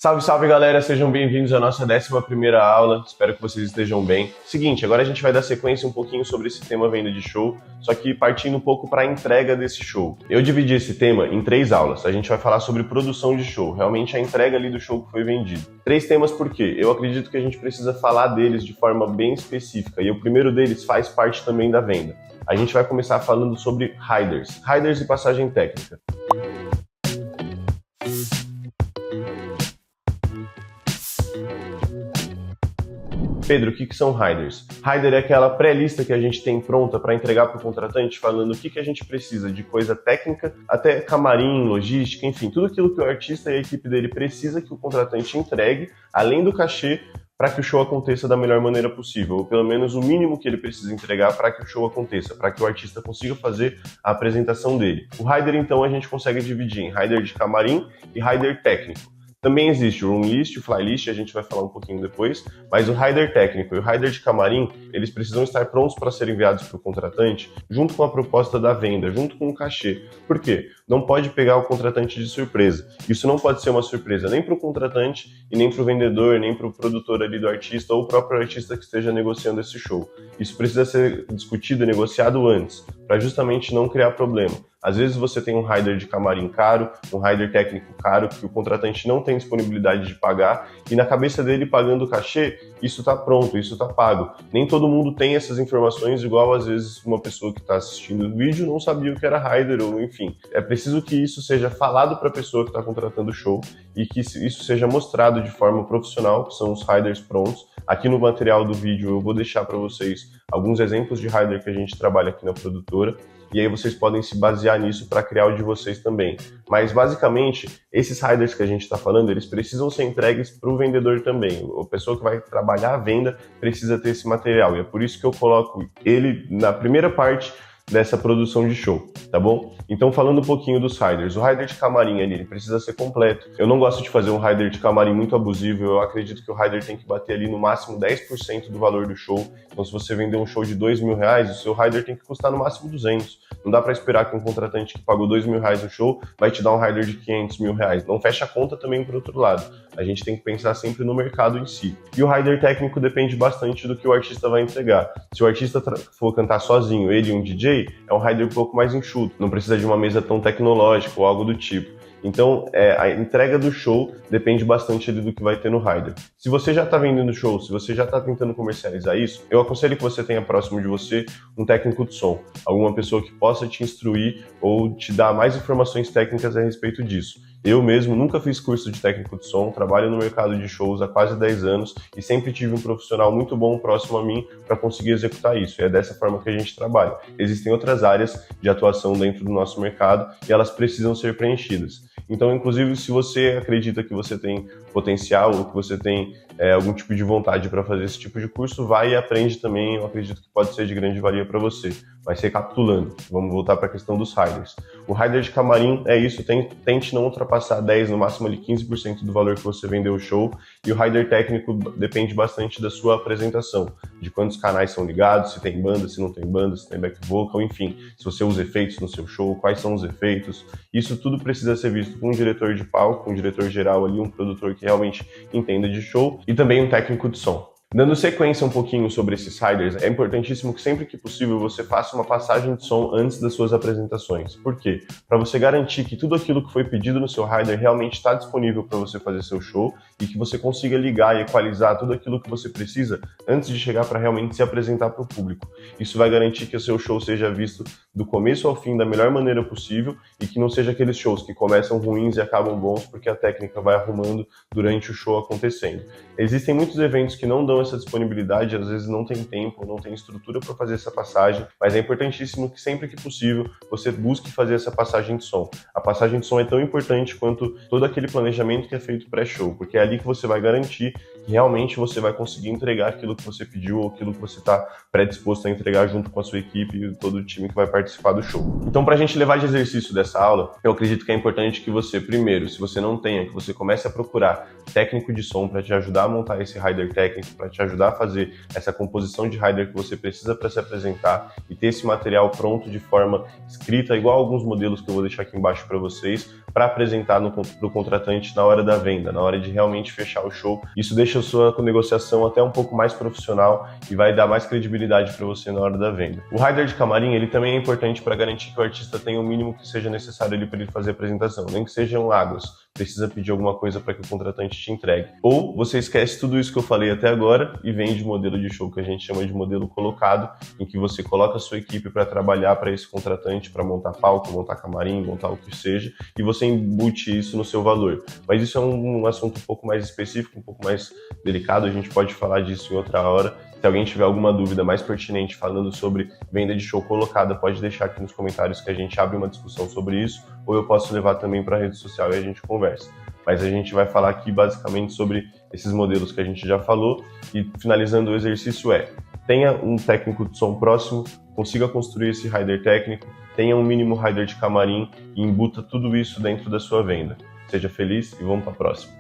Salve, salve galera, sejam bem-vindos à nossa 11ª aula, espero que vocês estejam bem. Seguinte, agora a gente vai dar sequência um pouquinho sobre esse tema venda de show, só que partindo um pouco para a entrega desse show. Eu dividi esse tema em 3 aulas, a gente vai falar sobre produção de show, realmente a entrega ali do show que foi vendido. 3 temas por quê? Eu acredito que a gente precisa falar deles de forma bem específica, e o primeiro deles faz parte também da venda. A gente vai começar falando sobre riders e passagem técnica. Pedro, o que são riders? Rider é aquela pré-lista que a gente tem pronta para entregar para o contratante, falando o que a gente precisa de coisa técnica, até camarim, logística, enfim, tudo aquilo que o artista e a equipe dele precisa que o contratante entregue, além do cachê, para que o show aconteça da melhor maneira possível, ou pelo menos o mínimo que ele precisa entregar para que o show aconteça, para que o artista consiga fazer a apresentação dele. O rider, então, a gente consegue dividir em rider de camarim e rider técnico. Também existe o room list, o fly list, a gente vai falar um pouquinho depois, mas o rider técnico e o rider de camarim, eles precisam estar prontos para serem enviados para o contratante junto com a proposta da venda, junto com o cachê. Por quê? Não pode pegar o contratante de surpresa. Isso não pode ser uma surpresa nem para o contratante e nem para o vendedor, nem para o produtor ali do artista ou o próprio artista que esteja negociando esse show. Isso precisa ser discutido e negociado antes, para justamente não criar problema. Às vezes você tem um rider de camarim caro, um rider técnico caro, que o contratante não tem disponibilidade de pagar, e na cabeça dele, pagando o cachê, isso está pronto, isso está pago. Nem todo mundo tem essas informações, igual às vezes uma pessoa que está assistindo o vídeo não sabia o que era rider, ou enfim. É preciso que isso seja falado para a pessoa que está contratando o show, e que isso seja mostrado de forma profissional, que são os riders prontos. Aqui no material do vídeo eu vou deixar para vocês alguns exemplos de rider que a gente trabalha aqui na produtora, e aí vocês podem se basear nisso para criar o de vocês também. Mas basicamente, esses riders que a gente está falando, eles precisam ser entregues para o vendedor também. A pessoa que vai trabalhar a venda precisa ter esse material, e é por isso que eu coloco ele na primeira parte dessa produção de show, tá bom? Então, falando um pouquinho dos riders, o rider de camarim ali, ele precisa ser completo. Eu não gosto de fazer um rider de camarim muito abusivo, eu acredito que o rider tem que bater ali no máximo 10% do valor do show. Então, se você vender um show de R$2.000, o seu rider tem que custar no máximo 200. Não dá para esperar que um contratante que pagou R$2.000 no show vai te dar um rider de R$500.000. Não fecha a conta também por outro lado. A gente tem que pensar sempre no mercado em si. E o rider técnico depende bastante do que o artista vai entregar. Se o artista for cantar sozinho, ele e um DJ, é um rider um pouco mais enxuto, não precisa de uma mesa tão tecnológica ou algo do tipo. Então, a entrega do show depende bastante do que vai ter no rider. Se você já está vendendo show, se você já está tentando comercializar isso, eu aconselho que você tenha próximo de você um técnico de som, alguma pessoa que possa te instruir ou te dar mais informações técnicas a respeito disso. Eu mesmo nunca fiz curso de técnico de som, trabalho no mercado de shows há quase 10 anos e sempre tive um profissional muito bom próximo a mim para conseguir executar isso. E é dessa forma que a gente trabalha. Existem outras áreas de atuação dentro do nosso mercado e elas precisam ser preenchidas. Então, inclusive, se você acredita que você tem potencial ou que você tem algum tipo de vontade para fazer esse tipo de curso, vai e aprende também. Eu acredito que pode ser de grande valia para você. Mas recapitulando, vamos voltar para a questão dos riders. O rider de camarim é isso, tente não ultrapassar 10, no máximo ali 15% do valor que você vendeu o show. E o rider técnico depende bastante da sua apresentação, de quantos canais são ligados, se tem banda, se não tem banda, se tem back vocal, enfim, se você usa efeitos no seu show, quais são os efeitos. Isso tudo precisa ser visto com um diretor de palco, um diretor geral ali, um produtor que realmente entenda de show e também um técnico de som. Dando sequência um pouquinho sobre esses riders, é importantíssimo que sempre que possível você faça uma passagem de som antes das suas apresentações. Por quê? Para você garantir que tudo aquilo que foi pedido no seu rider realmente está disponível para você fazer seu show e que você consiga ligar e equalizar tudo aquilo que você precisa antes de chegar para realmente se apresentar para o público. Isso vai garantir que o seu show seja visto do começo ao fim da melhor maneira possível e que não seja aqueles shows que começam ruins e acabam bons porque a técnica vai arrumando durante o show acontecendo. Existem muitos eventos que não dão essa disponibilidade, às vezes não tem tempo, não tem estrutura para fazer essa passagem, mas é importantíssimo que sempre que possível você busque fazer essa passagem de som. A passagem de som é tão importante quanto todo aquele planejamento que é feito pré-show, porque é ali que você vai garantir que que realmente você vai conseguir entregar aquilo que você pediu ou aquilo que você está predisposto a entregar junto com a sua equipe e todo o time que vai participar do show. Então, para a gente levar de exercício dessa aula, eu acredito que é importante que você, primeiro, se você não tenha, que você comece a procurar técnico de som para te ajudar a montar esse rider técnico, para te ajudar a fazer essa composição de rider que você precisa para se apresentar e ter esse material pronto de forma escrita, igual alguns modelos que eu vou deixar aqui embaixo para vocês, para apresentar para o contratante na hora da venda, na hora de realmente fechar o show. Isso deixa a sua negociação até um pouco mais profissional e vai dar mais credibilidade para você na hora da venda. O rider de camarim, ele também é importante para garantir que o artista tenha o mínimo que seja necessário para ele fazer a apresentação, nem que sejam águas, precisa pedir alguma coisa para que o contratante te entregue. Ou você esquece tudo isso que eu falei até agora e vende modelo de show que a gente chama de modelo colocado, em que você coloca a sua equipe para trabalhar para esse contratante, para montar palco, montar camarim, montar o que seja, e você embute isso no seu valor. Mas isso é um assunto um pouco mais específico, um pouco mais delicado, a gente pode falar disso em outra hora. Se alguém tiver alguma dúvida mais pertinente falando sobre venda de show colocada, pode deixar aqui nos comentários que a gente abre uma discussão sobre isso, ou eu posso levar também para a rede social e a gente conversa. Mas a gente vai falar aqui basicamente sobre esses modelos que a gente já falou e finalizando o exercício tenha um técnico de som próximo, consiga construir esse rider técnico, tenha um mínimo rider de camarim e embuta tudo isso dentro da sua venda. Seja feliz e vamos para a próxima.